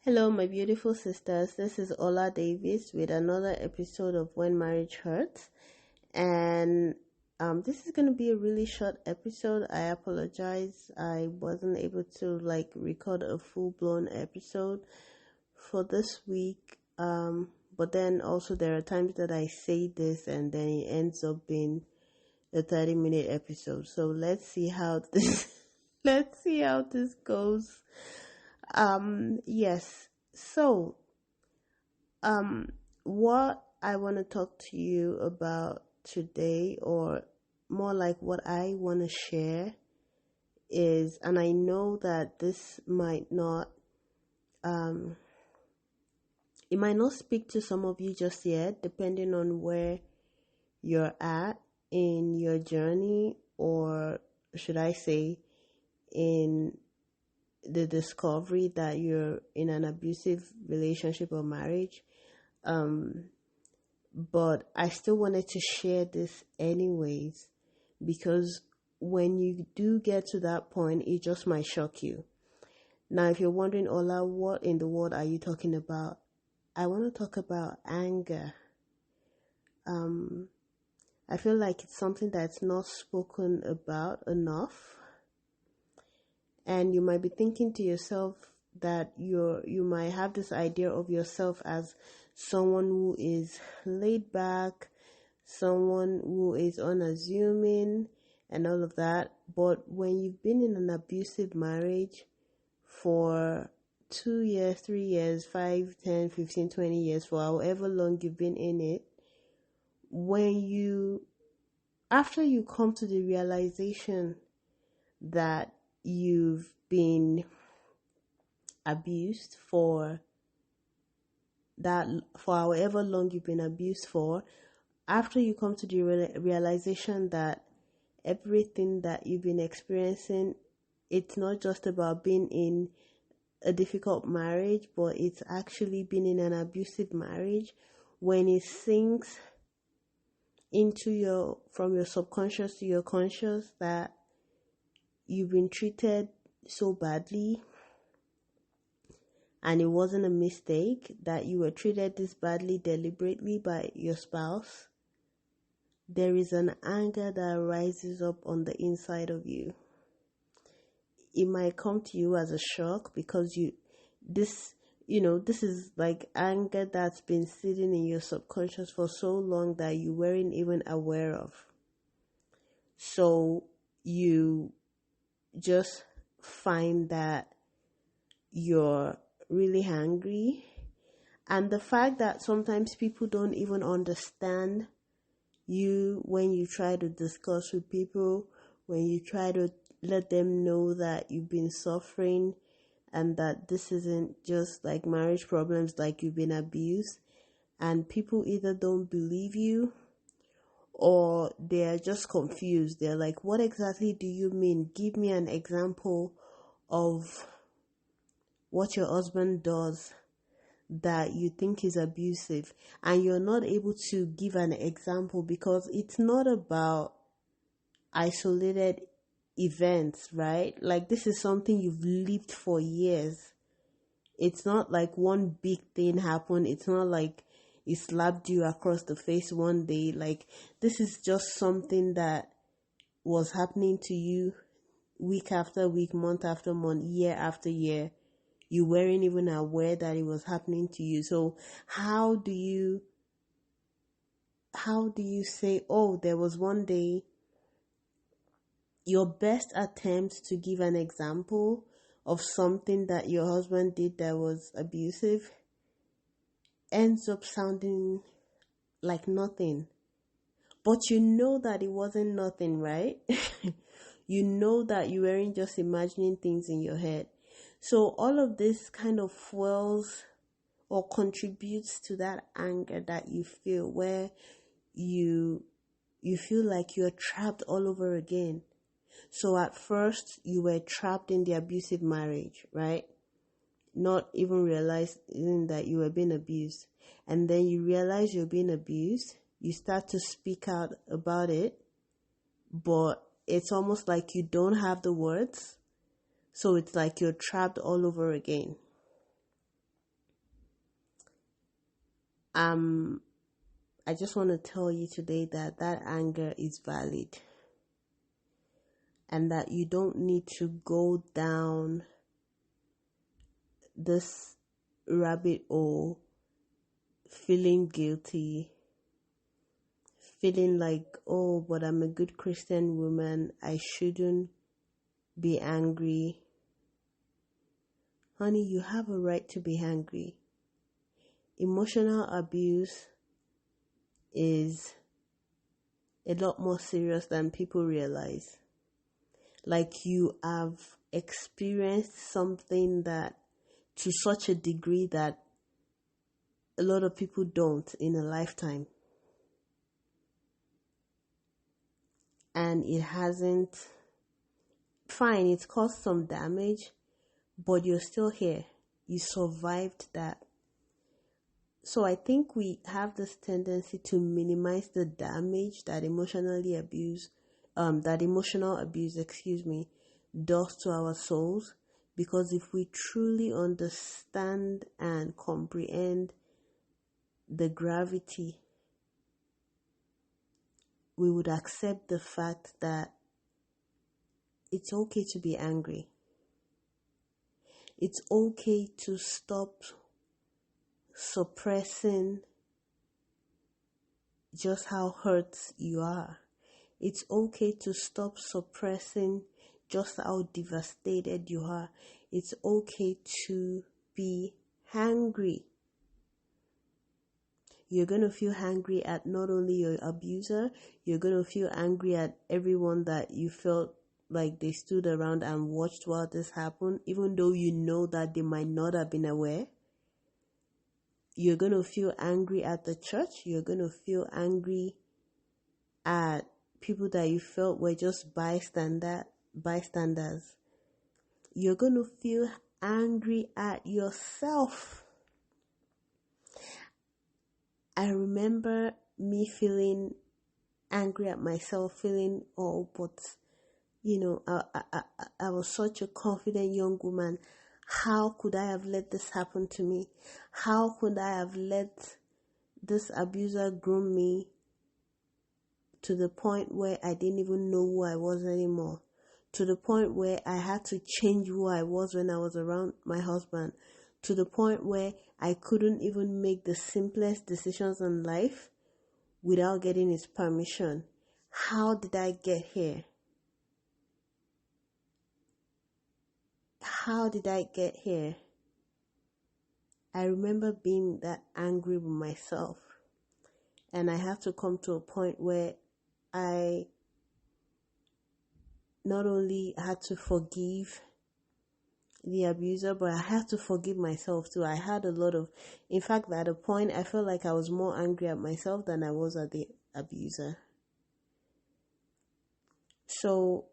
Hello, my beautiful sisters. This is Ola Davis with another episode of When Marriage Hurts. And this is going to be a really short episode. I apologize. I wasn't able to record a full blown episode for this week. But then also there are times that I say this and then it ends up being a 30-minute episode. So let's see how this goes. Yes. So, what I want to talk to you about today, or more like what I want to share, is, and I know that this might not, it might not speak to some of you just yet, depending on where you're at in your journey, or should I say, in the discovery that you're in an abusive relationship or marriage. But I still wanted to share this anyways, because when you do get to that point, it just might shock you. Now, if you're wondering, Ola, what in the world are you talking about? I want to talk about anger. I feel like it's something that's not spoken about enough. And you might be thinking to yourself that you might have this idea of yourself as someone who is laid back, someone who is unassuming and all of that. But when you've been in an abusive marriage for 2 years, 3 years, 5, 10, 15, 20 years, for however long you've been in it, after you come to the realization that you've been abused for however long you've been abused for, after you come to the realization that everything that you've been experiencing, it's not just about being in a difficult marriage, but it's actually been in an abusive marriage, when it sinks into from your subconscious to your conscious that you've been treated so badly and it wasn't a mistake, that you were treated this badly deliberately by your spouse, there is an anger that rises up on the inside of you. It might come to you as a shock because this is like anger that's been sitting in your subconscious for so long that you weren't even aware of. So you just find that you're really angry, and the fact that sometimes people don't even understand you when you try to discuss with people, when you try to let them know that you've been suffering and that this isn't just like marriage problems, like you've been abused, and people either don't believe you or they're just confused. They're like, what exactly do you mean? Give me an example of what your husband does that you think is abusive. And you're not able to give an example because it's not about isolated events, right? Like, this is something you've lived for years. It's not like one big thing happened. It's not like he slapped you across the face one day. Like, this is just something that was happening to you week after week, month after month, year after year. You weren't even aware that it was happening to you. So how do you say, oh, there was one day? Your best attempt to give an example of something that your husband did that was abusive ends up sounding like nothing. But you know that it wasn't nothing, right? You know that you weren't just imagining things in your head. So all of this kind of fuels or contributes to that anger that you feel, where you feel like you're trapped all over again. So at first you were trapped in the abusive marriage, right? Not even realizing that you were being abused. And then you realize you're being abused. You start to speak out about it, but it's almost like you don't have the words. So it's like you're trapped all over again. Um, I just want to tell you today that that anger is valid, and that you don't need to go down this rabbit hole feeling guilty, feeling like, oh, but I'm a good Christian woman, I shouldn't be angry. Honey, you have a right to be angry. Emotional abuse is a lot more serious than people realize. Like, you have experienced something that to such a degree that a lot of people don't in a lifetime. And it hasn't, fine, it's caused some damage, but you're still here. You survived that. So I think we have this tendency to minimize the damage that emotional abuse, does to our souls. Because if we truly understand and comprehend the gravity, we would accept the fact that it's okay to be angry. It's okay to stop suppressing just how hurt you are. It's okay to stop suppressing just how devastated you are. It's okay to be angry. You're going to feel angry at not only your abuser, you're going to feel angry at everyone that you felt like they stood around and watched while this happened, even though you know that they might not have been aware. You're going to feel angry at the church. You're going to feel angry at people that you felt were just bystanders. You're going to feel angry at yourself. I remember me feeling angry at myself, feeling, oh, but, I was such a confident young woman. How could I have let this happen to me? How could I have let this abuser groom me to the point where I didn't even know who I was anymore? To the point where I had to change who I was when I was around my husband. To the point where I couldn't even make the simplest decisions in life without getting his permission. How did I get here? How did I get here? I remember being that angry with myself. And I had to come to a point where I not only had to forgive the abuser, but I had to forgive myself too. I had in fact, at a point, I felt like I was more angry at myself than I was at the abuser. So,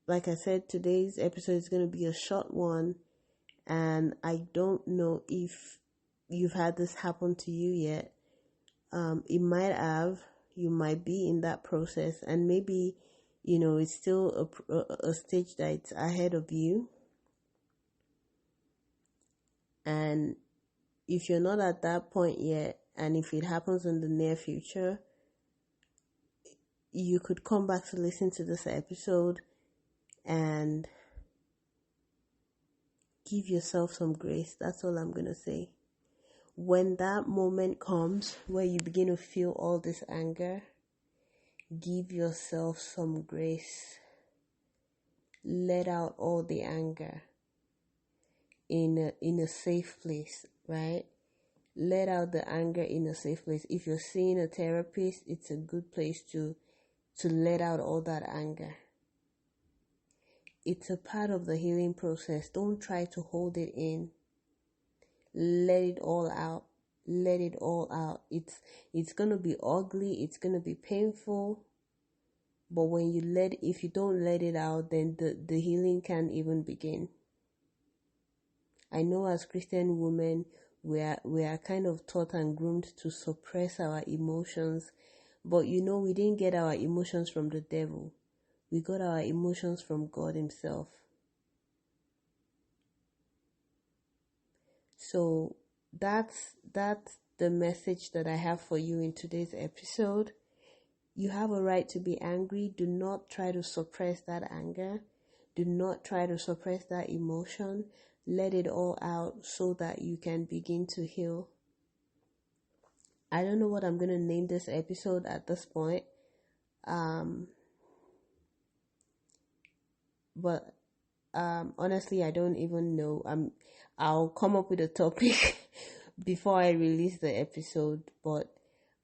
like I said, today's episode is going to be a short one, and I don't know if you've had this happen to you yet. It might have. You might be in that process, and maybe, it's still a stage that's ahead of you. And if you're not at that point yet, and if it happens in the near future, you could come back to listen to this episode and give yourself some grace. That's all I'm going to say. When that moment comes where you begin to feel all this anger, give yourself some grace. Let out all the anger in a safe place, right? Let out the anger in a safe place. If you're seeing a therapist, it's a good place to let out all that anger. It's a part of the healing process. Don't try to hold it in. Let it all out. Let it all out. It's gonna be ugly. It's gonna be painful. But if you don't let it out, then the healing can't even begin. I know as Christian women, we are kind of taught and groomed to suppress our emotions. But we didn't get our emotions from the devil. We got our emotions from God himself. So that's the message that I have for you in today's episode. You have a right to be angry. Do not try to suppress that anger. Do not try to suppress that emotion. Let it all out so that you can begin to heal. I don't know what I'm going to name this episode at this point. But honestly, I don't even know. I'll come up with a topic before I release the episode, but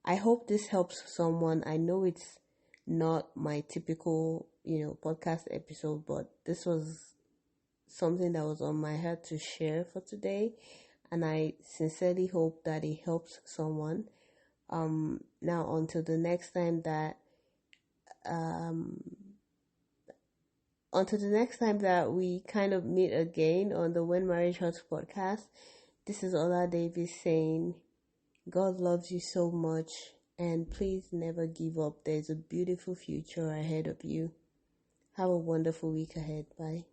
I hope this helps someone. I know it's not my typical, podcast episode, but this was something that was on my heart to share for today, and I sincerely hope that it helps someone. Now until the next time that we kind of meet again on the When Marriage Hurts podcast, this is Ola Davis saying, God loves you so much, and please never give up. There's a beautiful future ahead of you. Have a wonderful week ahead. Bye.